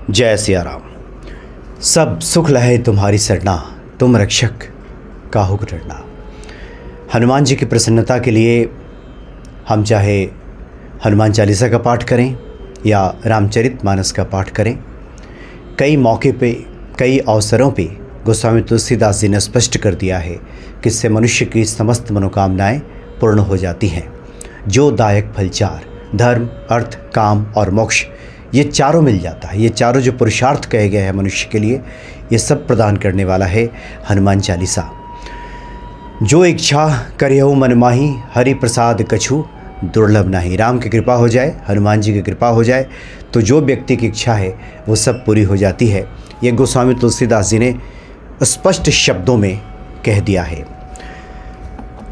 जय सिया राम। सब सुख लहे तुम्हारी सरना, तुम रक्षक काहू को डरना। हनुमान जी की प्रसन्नता के लिए हम चाहे हनुमान चालीसा का पाठ करें या रामचरितमानस का पाठ करें, कई मौके पे, कई अवसरों पे गोस्वामी तुलसीदास जी ने स्पष्ट कर दिया है कि इससे मनुष्य की समस्त मनोकामनाएं पूर्ण हो जाती हैं। जो दायक फल चार, धर्म, अर्थ, काम और मोक्ष, ये चारों मिल जाता है। ये चारों जो पुरुषार्थ कहे गए हैं मनुष्य के लिए, ये सब प्रदान करने वाला है हनुमान चालीसा। जो इच्छा करियहु मन माही, हरि प्रसाद कछु दुर्लभ नहीं। राम की कृपा हो जाए, हनुमान जी की कृपा हो जाए तो जो व्यक्ति की इच्छा है वो सब पूरी हो जाती है। ये गोस्वामी तुलसीदास जी ने स्पष्ट शब्दों में कह दिया है।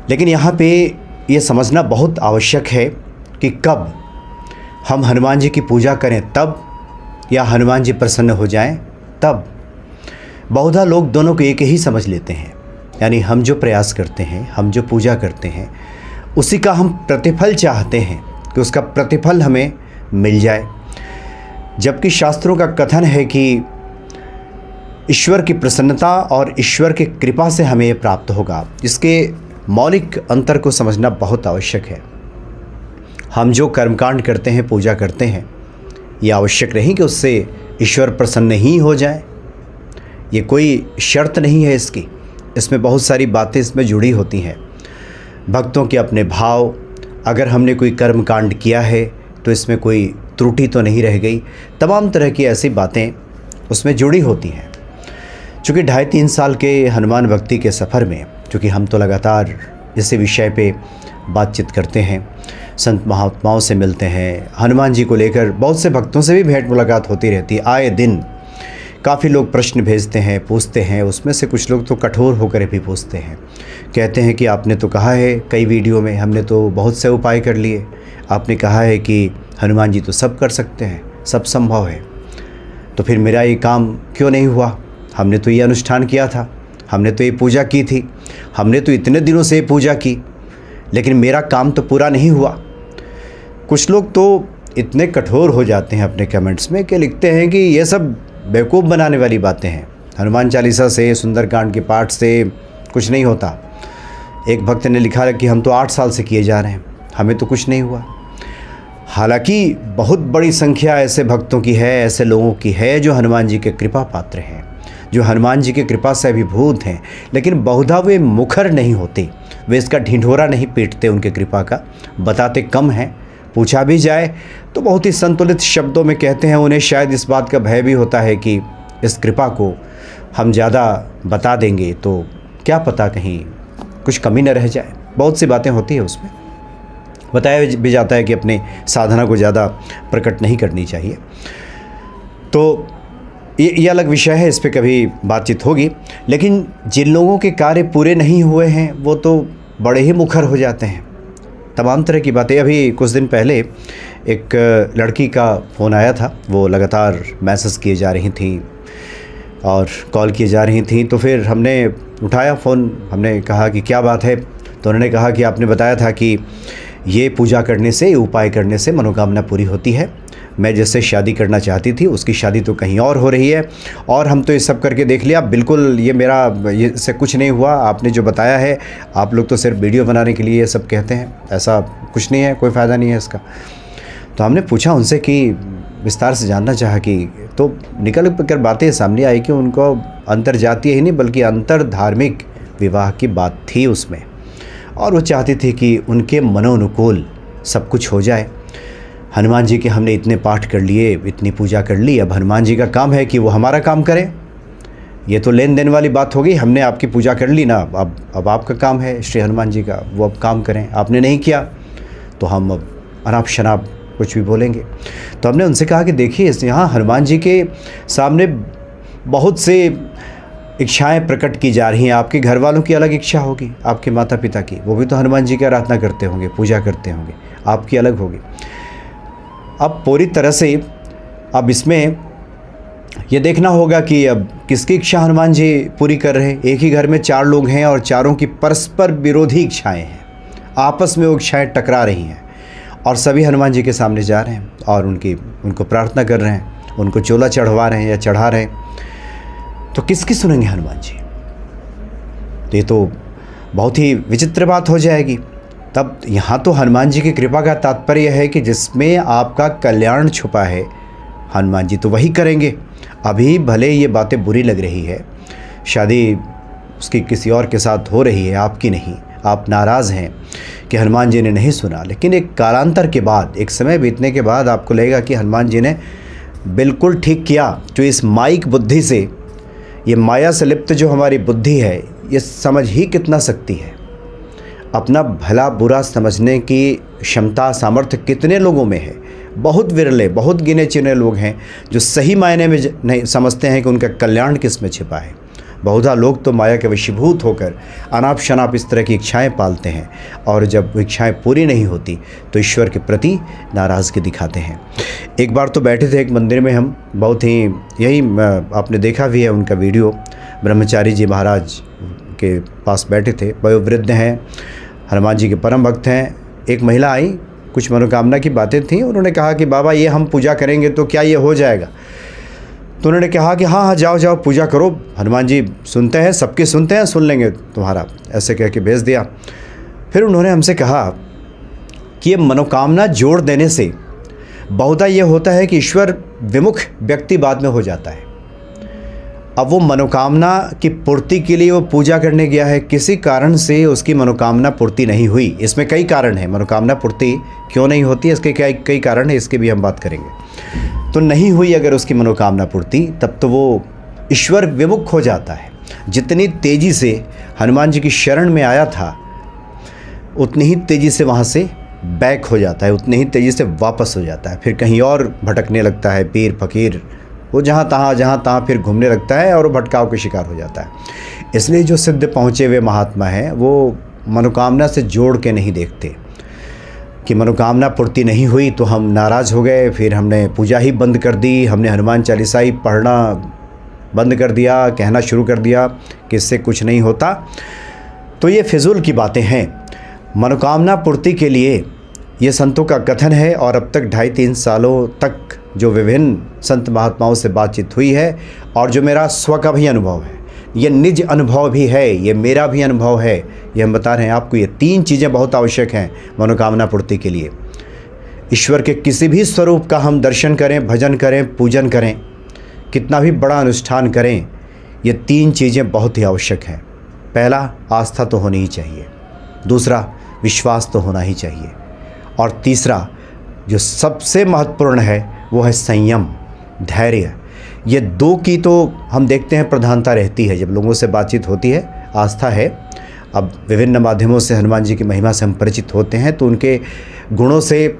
लेकिन यहाँ पे ये समझना बहुत आवश्यक है कि कब हम हनुमान जी की पूजा करें तब, या हनुमान जी प्रसन्न हो जाएं तब। बहुधा लोग दोनों को एक ही समझ लेते हैं, यानी हम जो प्रयास करते हैं, हम जो पूजा करते हैं, उसी का हम प्रतिफल चाहते हैं कि उसका प्रतिफल हमें मिल जाए। जबकि शास्त्रों का कथन है कि ईश्वर की प्रसन्नता और ईश्वर की कृपा से हमें ये प्राप्त होगा। इसके मौलिक अंतर को समझना बहुत आवश्यक है। हम जो कर्मकांड करते हैं, पूजा करते हैं, ये आवश्यक नहीं कि उससे ईश्वर प्रसन्न ही हो जाए। ये कोई शर्त नहीं है इसकी। इसमें बहुत सारी बातें इसमें जुड़ी होती हैं। भक्तों के अपने भाव, अगर हमने कोई कर्मकांड किया है तो इसमें कोई त्रुटि तो नहीं रह गई, तमाम तरह की ऐसी बातें उसमें जुड़ी होती हैं। चूँकि 2.5-3 साल के हनुमान भक्ति के सफ़र में, चूँकि हम तो लगातार इसी विषय पे बातचीत करते हैं, संत महात्माओं से मिलते हैं, हनुमान जी को लेकर बहुत से भक्तों से भी भेंट मुलाकात होती रहती है। आए दिन काफ़ी लोग प्रश्न भेजते हैं, पूछते हैं। उसमें से कुछ लोग तो कठोर होकर भी पूछते हैं, कहते हैं कि आपने तो कहा है कई वीडियो में, हमने तो बहुत से उपाय कर लिए, आपने कहा है कि हनुमान जी तो सब कर सकते हैं, सब संभव है, तो फिर मेरा ये काम क्यों नहीं हुआ? हमने तो ये अनुष्ठान किया था, हमने तो ये पूजा की थी, हमने तो इतने दिनों से ये पूजा की, लेकिन मेरा काम तो पूरा नहीं हुआ। कुछ लोग तो इतने कठोर हो जाते हैं अपने कमेंट्स में कि लिखते हैं कि ये सब बेवकूफ़ बनाने वाली बातें हैं, हनुमान चालीसा से, सुंदरकांड के पाठ से कुछ नहीं होता। एक भक्त ने लिखा है कि हम तो 8 साल से किए जा रहे हैं, हमें तो कुछ नहीं हुआ। हालांकि बहुत बड़ी संख्या ऐसे भक्तों की है, ऐसे लोगों की है जो हनुमान जी के कृपा पात्र हैं, जो हनुमान जी की कृपा से अभिभूत हैं, लेकिन बहुधा वे मुखर नहीं होते, वे इसका ढिंढोरा नहीं पीटते, उनके कृपा का बताते कम हैं। पूछा भी जाए तो बहुत ही संतुलित शब्दों में कहते हैं। उन्हें शायद इस बात का भय भी होता है कि इस कृपा को हम ज़्यादा बता देंगे तो क्या पता कहीं कुछ कमी न रह जाए। बहुत सी बातें होती है, उसमें बताया भी जाता है कि अपने साधना को ज़्यादा प्रकट नहीं करनी चाहिए। तो ये अलग विषय है, इस पर कभी बातचीत होगी। लेकिन जिन लोगों के कार्य पूरे नहीं हुए हैं वो तो बड़े ही मुखर हो जाते हैं, तमाम तरह की बातें। अभी कुछ दिन पहले एक लड़की का फ़ोन आया था, वो लगातार मैसेज किए जा रही थी और कॉल किए जा रही थी, तो फिर हमने उठाया फ़ोन, हमने कहा कि क्या बात है। तो उन्होंने कहा कि आपने बताया था कि ये पूजा करने से, उपाय करने से मनोकामना पूरी होती है। मैं जिससे शादी करना चाहती थी उसकी शादी तो कहीं और हो रही है, और हम तो ये सब करके देख लिया, बिल्कुल ये मेरा ये से कुछ नहीं हुआ। आपने जो बताया है, आप लोग तो सिर्फ वीडियो बनाने के लिए ये सब कहते हैं, ऐसा कुछ नहीं है, कोई फ़ायदा नहीं है इसका। तो हमने पूछा उनसे कि विस्तार से जानना चाहा कि, तो निकल कर बातें सामने आई कि उनको अंतर जातीय ही नहीं बल्कि अंतर धार्मिक विवाह की बात थी उसमें, और वो चाहती थी कि उनके मनोनुकूल सब कुछ हो जाए। हनुमान जी के हमने इतने पाठ कर लिए, इतनी पूजा कर ली, अब हनुमान जी का काम है कि वो हमारा काम करें। ये तो लेन देन वाली बात हो गई, हमने आपकी पूजा कर ली ना, अब आपका काम है श्री हनुमान जी का, वो अब काम करें। आपने नहीं किया तो हम अब अनाप शनाप कुछ भी बोलेंगे। तो हमने उनसे कहा कि देखिए, यहाँ हनुमान जी के सामने बहुत से इच्छाएं प्रकट की जा रही हैं। आपके घर वालों की अलग इच्छा होगी, आपके माता पिता की, वो भी तो हनुमान जी की आराधना करते होंगे, पूजा करते होंगे, आपकी अलग होगी। अब पूरी तरह से अब इसमें ये देखना होगा कि अब किसकी इच्छा हनुमान जी पूरी कर रहे हैं। एक ही घर में 4 लोग हैं और चारों की परस्पर विरोधी इच्छाएं हैं, आपस में वो इच्छाएं टकरा रही हैं, और सभी हनुमान जी के सामने जा रहे हैं और उनको प्रार्थना कर रहे हैं। उनको चोला चढ़वा रहे हैं या चढ़ा रहे हैं, तो किसकी सुनेंगे हनुमान जी? तो ये तो बहुत ही विचित्र बात हो जाएगी। तब यहाँ तो हनुमान जी की कृपा का तात्पर्य है कि जिसमें आपका कल्याण छुपा है, हनुमान जी तो वही करेंगे। अभी भले ये बातें बुरी लग रही है, शादी उसकी किसी और के साथ हो रही है, आपकी नहीं, आप नाराज़ हैं कि हनुमान जी ने नहीं सुना, लेकिन एक कालांतर के बाद, एक समय बीतने के बाद आपको लगेगा कि हनुमान जी ने बिल्कुल ठीक किया। जो इस माइक बुद्धि से, ये माया से लिप्त जो हमारी बुद्धि है, ये समझ ही कितना सकती है। अपना भला बुरा समझने की क्षमता, सामर्थ्य कितने लोगों में है? बहुत विरले, बहुत गिने चुने लोग हैं जो सही मायने में नहीं समझते हैं कि उनका कल्याण किस में छिपा है। बहुधा लोग तो माया के वशीभूत होकर अनाप शनाप इस तरह की इच्छाएं पालते हैं, और जब वो इच्छाएं पूरी नहीं होती तो ईश्वर के प्रति नाराज़गी दिखाते हैं। एक बार तो बैठे थे एक मंदिर में हम, बहुत ही यही आपने देखा भी है उनका वीडियो, ब्रह्मचारी जी महाराज के पास बैठे थे, वयोवृद्ध हैं, हनुमान जी के परम भक्त हैं। एक महिला आई, कुछ मनोकामना की बातें थी, उन्होंने कहा कि बाबा ये हम पूजा करेंगे तो क्या ये हो जाएगा? तो उन्होंने कहा कि हाँ हाँ जाओ जाओ पूजा करो, हनुमान जी सुनते हैं, सबके सुनते हैं, सुन लेंगे तुम्हारा, ऐसे कह के भेज दिया। फिर उन्होंने हमसे कहा कि ये मनोकामना जोड़ देने से बहुधा ये होता है कि ईश्वर विमुख व्यक्ति बाद में हो जाता है। अब वो मनोकामना की पूर्ति के लिए वो पूजा करने गया है, किसी कारण से उसकी मनोकामना पूर्ति नहीं हुई। इसमें कई कारण हैं, मनोकामना पूर्ति क्यों नहीं होती, इसके कई कारण हैं, इसके भी हम बात करेंगे। तो नहीं हुई अगर उसकी मनोकामना पूर्ति, तब तो वो ईश्वर विमुख हो जाता है। जितनी तेज़ी से हनुमान जी की शरण में आया था, उतनी ही तेज़ी से वहाँ से बैक हो जाता है, उतनी ही तेज़ी से वापस हो जाता है, फिर कहीं और भटकने लगता है। पीर फकीर वो जहाँ तहाँ फिर घूमने लगता है और भटकाव का शिकार हो जाता है। इसलिए जो सिद्ध पहुँचे हुए महात्मा हैं, वो मनोकामना से जोड़ के नहीं देखते कि मनोकामना पूर्ति नहीं हुई तो हम नाराज़ हो गए, फिर हमने पूजा ही बंद कर दी, हमने हनुमान चालीसा ही पढ़ना बंद कर दिया, कहना शुरू कर दिया कि इससे कुछ नहीं होता। तो ये फिजूल की बातें हैं। मनोकामना पूर्ति के लिए ये संतों का कथन है, और अब तक 2.5-3 सालों तक जो विभिन्न संत महात्माओं से बातचीत हुई है, और जो मेरा स्व का भी अनुभव है, ये निज अनुभव भी है, ये मेरा भी अनुभव है, ये हम बता रहे हैं आपको। ये 3 चीज़ें बहुत आवश्यक हैं मनोकामना पूर्ति के लिए। ईश्वर के किसी भी स्वरूप का हम दर्शन करें, भजन करें, पूजन करें, कितना भी बड़ा अनुष्ठान करें, ये 3 चीज़ें बहुत ही आवश्यक हैं। पहला, आस्था तो होनी ही चाहिए, दूसरा, विश्वास तो होना ही चाहिए, और तीसरा जो सबसे महत्वपूर्ण है वो है संयम, धैर्य। ये 2 की तो हम देखते हैं प्रधानता रहती है जब लोगों से बातचीत होती है। आस्था है, अब विभिन्न माध्यमों से हनुमान जी की महिमा से हम परिचित होते हैं, तो उनके गुणों से,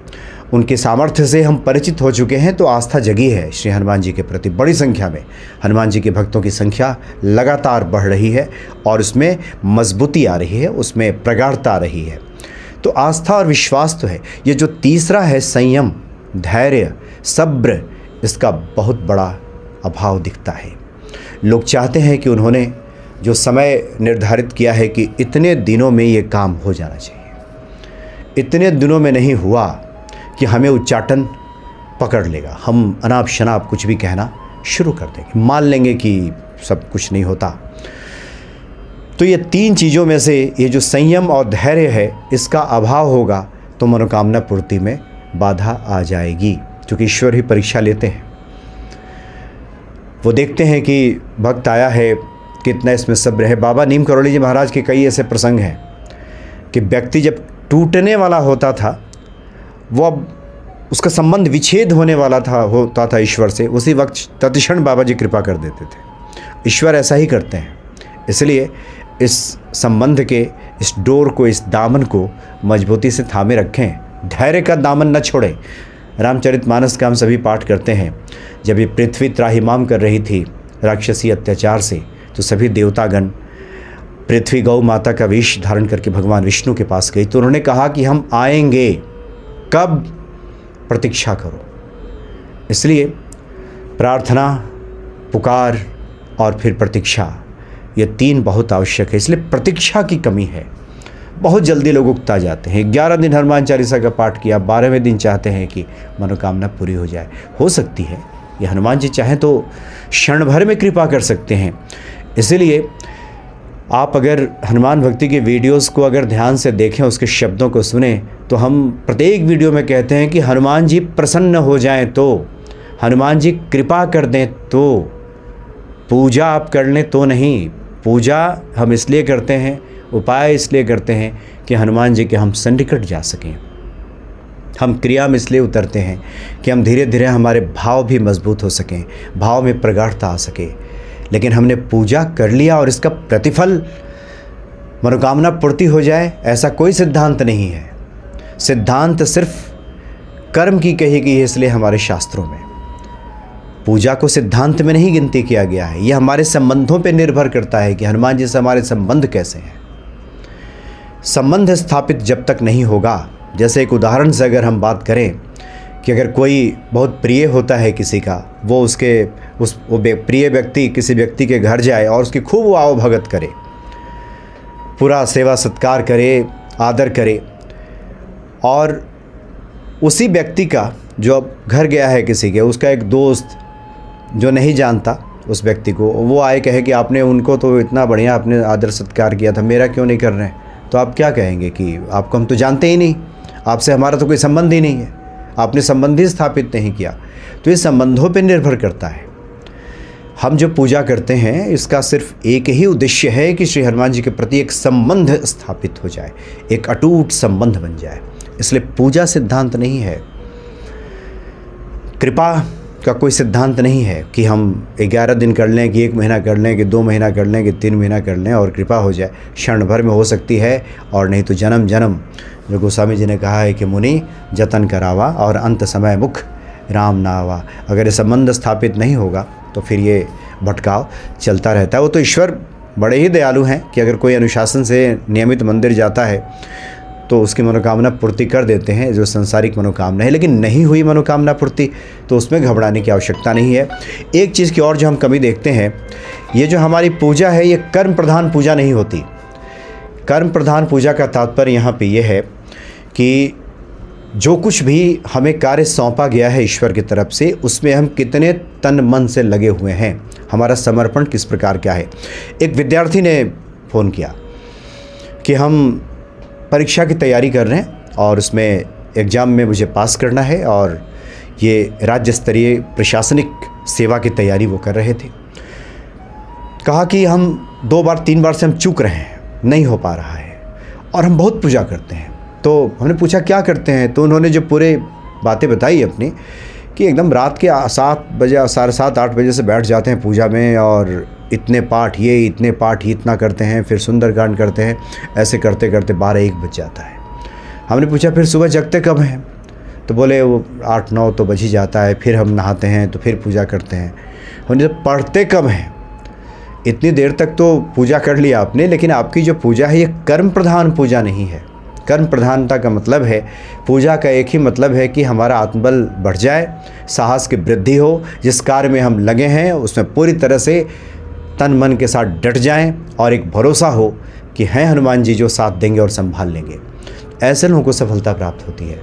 उनके सामर्थ्य से हम परिचित हो चुके हैं, तो आस्था जगी है श्री हनुमान जी के प्रति। बड़ी संख्या में हनुमान जी के भक्तों की संख्या लगातार बढ़ रही है, और उसमें मजबूती आ रही है, उसमें प्रगाढ़ता आ रही है। तो आस्था और विश्वास तो है। ये जो तीसरा है, संयम, धैर्य, सब्र, इसका बहुत बड़ा अभाव दिखता है। लोग चाहते हैं कि उन्होंने जो समय निर्धारित किया है कि इतने दिनों में ये काम हो जाना चाहिए, इतने दिनों में नहीं हुआ कि हमें उच्चाटन पकड़ लेगा, हम अनाप शनाप कुछ भी कहना शुरू कर देंगे, मान लेंगे कि सब कुछ नहीं होता। तो ये 3 चीज़ों में से ये जो संयम और धैर्य है, इसका अभाव होगा तो मनोकामना पूर्ति में बाधा आ जाएगी, क्योंकि ईश्वर ही परीक्षा लेते हैं। वो देखते हैं कि भक्त आया है, कितना इसमें सब्र है। बाबा नीम करोली जी महाराज के कई ऐसे प्रसंग हैं कि व्यक्ति जब टूटने वाला होता था, वो अब उसका संबंध विच्छेद होने वाला होता था ईश्वर से, उसी वक्त तत्क्षण बाबा जी कृपा कर देते थे। ईश्वर ऐसा ही करते हैं। इसलिए इस संबंध के, इस डोर को, इस दामन को मजबूती से थामे रखें, धैर्य का दामन न छोड़ें। रामचरितमानस का हम सभी पाठ करते हैं। जब ये पृथ्वी त्राहिमाम कर रही थी राक्षसी अत्याचार से, तो सभी देवतागण पृथ्वी गौ माता का वेश धारण करके भगवान विष्णु के पास गई, तो उन्होंने कहा कि हम आएंगे, कब? प्रतीक्षा करो। इसलिए प्रार्थना, पुकार और फिर प्रतीक्षा, ये 3 बहुत आवश्यक है। इसलिए प्रतीक्षा की कमी है। बहुत जल्दी लोग उकता जाते हैं। 11 दिन हनुमान चालीसा का पाठ किया, 12वें दिन चाहते हैं कि मनोकामना पूरी हो जाए। हो सकती है, ये हनुमान जी चाहें तो क्षण भर में कृपा कर सकते हैं। इसीलिए आप अगर हनुमान भक्ति के वीडियोस को अगर ध्यान से देखें, उसके शब्दों को सुने, तो हम प्रत्येक वीडियो में कहते हैं कि हनुमान जी प्रसन्न हो जाएं तो, हनुमान जी कृपा कर दें तो, पूजा आप कर लें तो नहीं। पूजा हम इसलिए करते हैं, उपाय इसलिए करते हैं कि हनुमान जी के हम सन्निकट जा सकें। हम क्रिया में इसलिए उतरते हैं कि हम धीरे धीरे हमारे भाव भी मजबूत हो सकें, भाव में प्रगाढ़ता आ सके। लेकिन हमने पूजा कर लिया और इसका प्रतिफल मनोकामना पूर्ति हो जाए, ऐसा कोई सिद्धांत नहीं है। सिद्धांत सिर्फ कर्म की कही गई है, इसलिए हमारे शास्त्रों में पूजा को सिद्धांत में नहीं गिनती किया गया है। यह हमारे संबंधों पर निर्भर करता है कि हनुमान जी से हमारे संबंध कैसे हैं। संबंध स्थापित जब तक नहीं होगा, जैसे एक उदाहरण से अगर हम बात करें कि अगर कोई बहुत प्रिय होता है किसी का, वो प्रिय व्यक्ति किसी व्यक्ति के घर जाए और उसकी खूब आओ भगत करे, पूरा सेवा सत्कार करे, आदर करे, और उसी व्यक्ति का जो अब घर गया है किसी के, उसका एक दोस्त जो नहीं जानता उस व्यक्ति को, वो आए कहे कि आपने उनको तो इतना बढ़िया आपने आदर सत्कार किया था, मेरा क्यों नहीं कर रहे हैं? तो आप क्या कहेंगे कि आपको हम तो जानते ही नहीं, आपसे हमारा तो कोई संबंध ही नहीं है, आपने संबंध ही स्थापित नहीं किया। तो ये संबंधों पर निर्भर करता है। हम जो पूजा करते हैं इसका सिर्फ एक ही उद्देश्य है कि श्री हनुमान जी के प्रति एक संबंध स्थापित हो जाए, एक अटूट संबंध बन जाए। इसलिए पूजा सिद्धांत नहीं है, कृपा का कोई सिद्धांत नहीं है कि हम 11 दिन कर लें, कि 1 महीना कर लें, कि 2 महीना कर लें, कि 3 महीना कर लें और कृपा हो जाए। क्षण भर में हो सकती है और नहीं तो जन्म जन्म, जो गोस्वामी जी ने कहा है कि मुनि जतन करावा और अंत समय मुख राम ना आवा। अगर ये संबंध स्थापित नहीं होगा तो फिर ये भटकाव चलता रहता है। वो तो ईश्वर बड़े ही दयालु हैं कि अगर कोई अनुशासन से नियमित मंदिर जाता है तो उसकी मनोकामना पूर्ति कर देते हैं, जो संसारिक मनोकामना है। लेकिन नहीं हुई मनोकामना पूर्ति तो उसमें घबराने की आवश्यकता नहीं है। एक चीज़ की और जो हम कमी देखते हैं, ये जो हमारी पूजा है ये कर्म प्रधान पूजा नहीं होती। कर्म प्रधान पूजा का तात्पर्य यहाँ पे ये है कि जो कुछ भी हमें कार्य सौंपा गया है ईश्वर की तरफ से, उसमें हम कितने तन मन से लगे हुए हैं, हमारा समर्पण किस प्रकार क्या है। एक विद्यार्थी ने फ़ोन किया कि हम परीक्षा की तैयारी कर रहे हैं और उसमें एग्ज़ाम में मुझे पास करना है, और ये राज्य स्तरीय प्रशासनिक सेवा की तैयारी वो कर रहे थे। कहा कि हम 2 बार 3 बार से हम चूक रहे हैं, नहीं हो पा रहा है, और हम बहुत पूजा करते हैं। तो हमने पूछा क्या करते हैं, तो उन्होंने जो पूरे बातें बताई अपनी, कि एकदम रात के 7 बजे 7:30 8 बजे से बैठ जाते हैं पूजा में, और इतने पाठ ये, इतने पाठ ये, इतना करते हैं, फिर सुंदरकांड करते हैं, ऐसे करते करते 12-1 बज जाता है। हमने पूछा फिर सुबह जगते कब हैं, तो बोले वो 8-9 तो बज ही जाता है, फिर हम नहाते हैं तो फिर पूजा करते हैं। हमने तो पढ़ते कब हैं, इतनी देर तक तो पूजा कर लिया आपने, लेकिन आपकी जो पूजा है ये कर्म प्रधान पूजा नहीं है। कर्म प्रधानता का मतलब है, पूजा का एक ही मतलब है कि हमारा आत्मबल बढ़ जाए, साहस की वृद्धि हो, जिस कार्य में हम लगे हैं उसमें पूरी तरह से तन मन के साथ डट जाएं, और एक भरोसा हो कि हैं हनुमान जी जो साथ देंगे और संभाल लेंगे। ऐसे लोगों को सफलता प्राप्त होती है।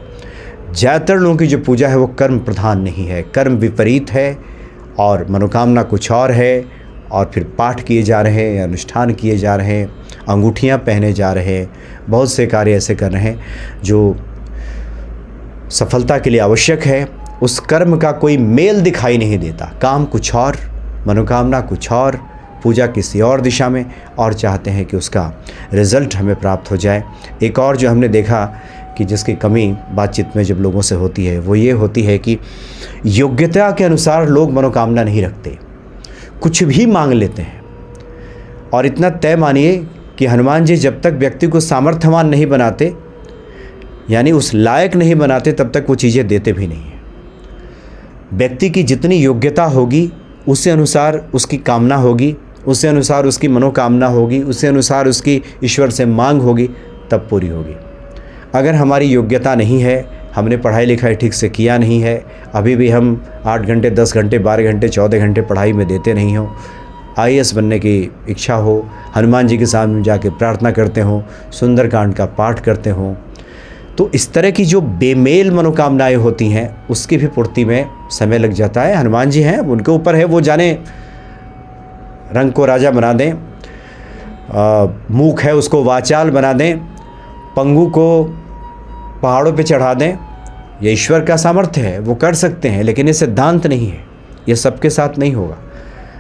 ज़्यादातर लोगों की जो पूजा है वो कर्म प्रधान नहीं है, कर्म विपरीत है, और मनोकामना कुछ और है, और फिर पाठ किए जा रहे हैं, अनुष्ठान किए जा रहे हैं, अंगूठियाँ पहने जा रहे हैं, बहुत से कार्य ऐसे कर रहे हैं जो सफलता के लिए आवश्यक है। उस कर्म का कोई मेल दिखाई नहीं देता, काम कुछ और, मनोकामना कुछ और, पूजा किसी और दिशा में, और चाहते हैं कि उसका रिज़ल्ट हमें प्राप्त हो जाए। एक और जो हमने देखा कि जिसकी कमी बातचीत में जब लोगों से होती है वो ये होती है कि योग्यता के अनुसार लोग मनोकामना नहीं रखते, कुछ भी मांग लेते हैं। और इतना तय मानिए कि हनुमान जी जब तक व्यक्ति को सामर्थ्यवान नहीं बनाते, यानी उस लायक नहीं बनाते, तब तक वो चीज़ें देते भी नहीं हैं। व्यक्ति की जितनी योग्यता होगी उसी अनुसार उसकी कामना होगी, उसी अनुसार उसकी मनोकामना होगी, उसी अनुसार उसकी ईश्वर से मांग होगी, तब पूरी होगी। अगर हमारी योग्यता नहीं है, हमने पढ़ाई लिखाई ठीक से किया नहीं है, अभी भी हम 8 घंटे 10 घंटे 12 घंटे 14 घंटे पढ़ाई में देते नहीं हो, IAS बनने की इच्छा हो, हनुमान जी के सामने जाके प्रार्थना करते हो, सुंदरकांड का पाठ करते हो, तो इस तरह की जो बेमेल मनोकामनाएं होती हैं उसकी भी पूर्ति में समय लग जाता है। हनुमान जी हैं, उनके ऊपर है, वो जाने रंग को राजा बना दें, मूक है उसको वाचाल बना दें, पंगु को पहाड़ों पे चढ़ा दें। ये ईश्वर का सामर्थ्य है, वो कर सकते हैं, लेकिन ये सिद्धांत नहीं है, ये सबके साथ नहीं होगा।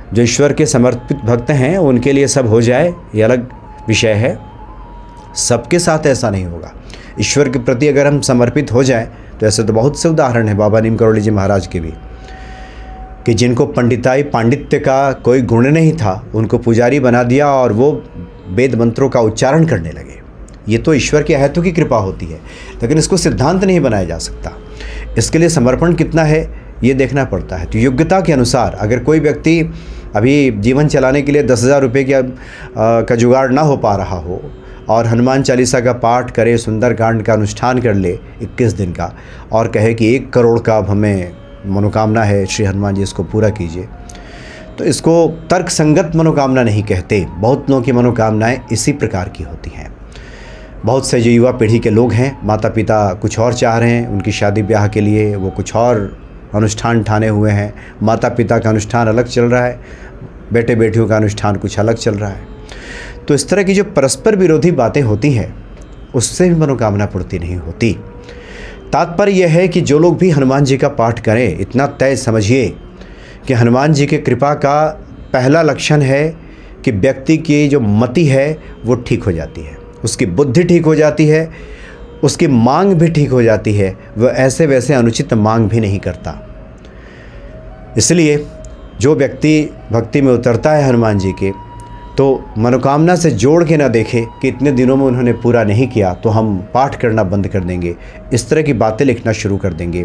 जो ईश्वर के समर्पित भक्त हैं उनके लिए सब हो जाए ये अलग विषय है, सबके साथ ऐसा नहीं होगा। ईश्वर के प्रति अगर हम समर्पित हो जाएं तो ऐसे तो बहुत से उदाहरण हैं बाबा नीम करोली जी महाराज के भी, कि जिनको पंडिताई पांडित्य का कोई गुण नहीं था उनको पुजारी बना दिया और वो वेद मंत्रों का उच्चारण करने लगे। ये तो ईश्वर के अहेतु की कृपा होती है, लेकिन इसको सिद्धांत नहीं बनाया जा सकता। इसके लिए समर्पण कितना है ये देखना पड़ता है। तो योग्यता के अनुसार अगर कोई व्यक्ति अभी जीवन चलाने के लिए 10,000 रुपये का जुगाड़ ना हो पा रहा हो और हनुमान चालीसा का पाठ करे, सुंदरकांड का अनुष्ठान कर ले 21 दिन का, और कहे कि 1 करोड़ का अब हमें मनोकामना है, श्री हनुमान जी इसको पूरा कीजिए, तो इसको तर्कसंगत मनोकामना नहीं कहते। बहुत लोगों की मनोकामनाएं इसी प्रकार की होती हैं। बहुत से जो युवा पीढ़ी के लोग हैं, माता पिता कुछ और चाह रहे हैं, उनकी शादी ब्याह के लिए वो कुछ और अनुष्ठान ठाने हुए हैं, माता पिता का अनुष्ठान अलग चल रहा है, बेटे बेटियों का अनुष्ठान कुछ अलग चल रहा है। तो इस तरह की जो परस्पर विरोधी बातें होती हैं उससे भी मनोकामना पूर्ति नहीं होती। तात्पर्य यह है कि जो लोग भी हनुमान जी का पाठ करें, इतना तय समझिए कि हनुमान जी के कृपा का पहला लक्षण है कि व्यक्ति की जो मति है वो ठीक हो जाती है, उसकी बुद्धि ठीक हो जाती है, उसकी मांग भी ठीक हो जाती है, वह ऐसे वैसे अनुचित मांग भी नहीं करता। इसलिए जो व्यक्ति भक्ति में उतरता है हनुमान जी के, तो मनोकामना से जोड़ के ना देखे कि इतने दिनों में उन्होंने पूरा नहीं किया तो हम पाठ करना बंद कर देंगे, इस तरह की बातें लिखना शुरू कर देंगे,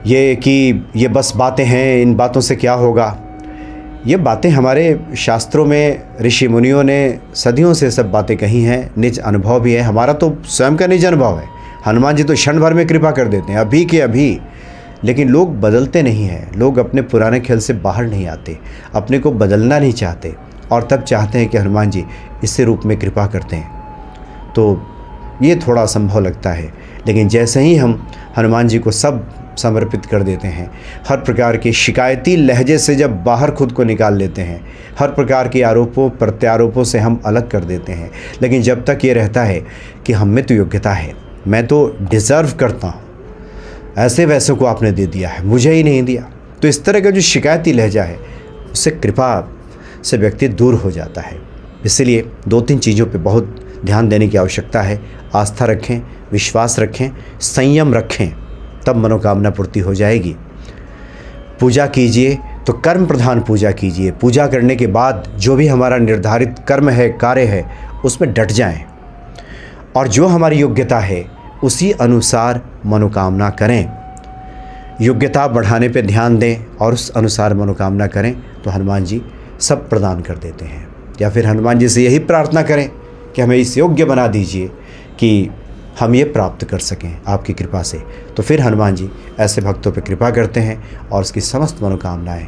ये कि ये बस बातें हैं, इन बातों से क्या होगा। ये बातें हमारे शास्त्रों में ऋषि मुनियों ने सदियों से सब बातें कही हैं, निज अनुभव भी है, हमारा तो स्वयं का निज अनुभव है। हनुमान जी तो क्षण भर में कृपा कर देते हैं, अभी के अभी। लेकिन लोग बदलते नहीं हैं, लोग अपने पुराने खेल से बाहर नहीं आते, अपने को बदलना नहीं चाहते, और तब चाहते हैं कि हनुमान जी इसी रूप में कृपा करते हैं। तो ये थोड़ा असंभव लगता है। लेकिन जैसे ही हम हनुमान जी को सब समर्पित कर देते हैं, हर प्रकार के शिकायती लहजे से जब बाहर खुद को निकाल लेते हैं, हर प्रकार के आरोपों प्रत्यारोपों से हम अलग कर देते हैं, लेकिन जब तक ये रहता है कि हम में तो योग्यता है, मैं तो डिज़र्व करता हूँ, ऐसे वैसे को आपने दे दिया है, मुझे ही नहीं दिया, तो इस तरह का जो शिकायती लहजा है उससे कृपा से व्यक्ति दूर हो जाता है। इसलिए 2-3 चीज़ों पे बहुत ध्यान देने की आवश्यकता है। आस्था रखें, विश्वास रखें, संयम रखें, तब मनोकामना पूर्ति हो जाएगी। पूजा कीजिए तो कर्म प्रधान पूजा कीजिए। पूजा करने के बाद जो भी हमारा निर्धारित कर्म है, कार्य है, उसमें डट जाएं, और जो हमारी योग्यता है उसी अनुसार मनोकामना करें। योग्यता बढ़ाने पे ध्यान दें और उस अनुसार मनोकामना करें तो हनुमान जी सब प्रदान कर देते हैं। या फिर हनुमान जी से यही प्रार्थना करें कि हमें इस योग्य बना दीजिए कि हम ये प्राप्त कर सकें आपकी कृपा से। तो फिर हनुमान जी ऐसे भक्तों पर कृपा करते हैं और उसकी समस्त मनोकामनाएं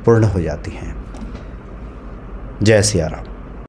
पूर्ण हो जाती हैं। जय सिया राम।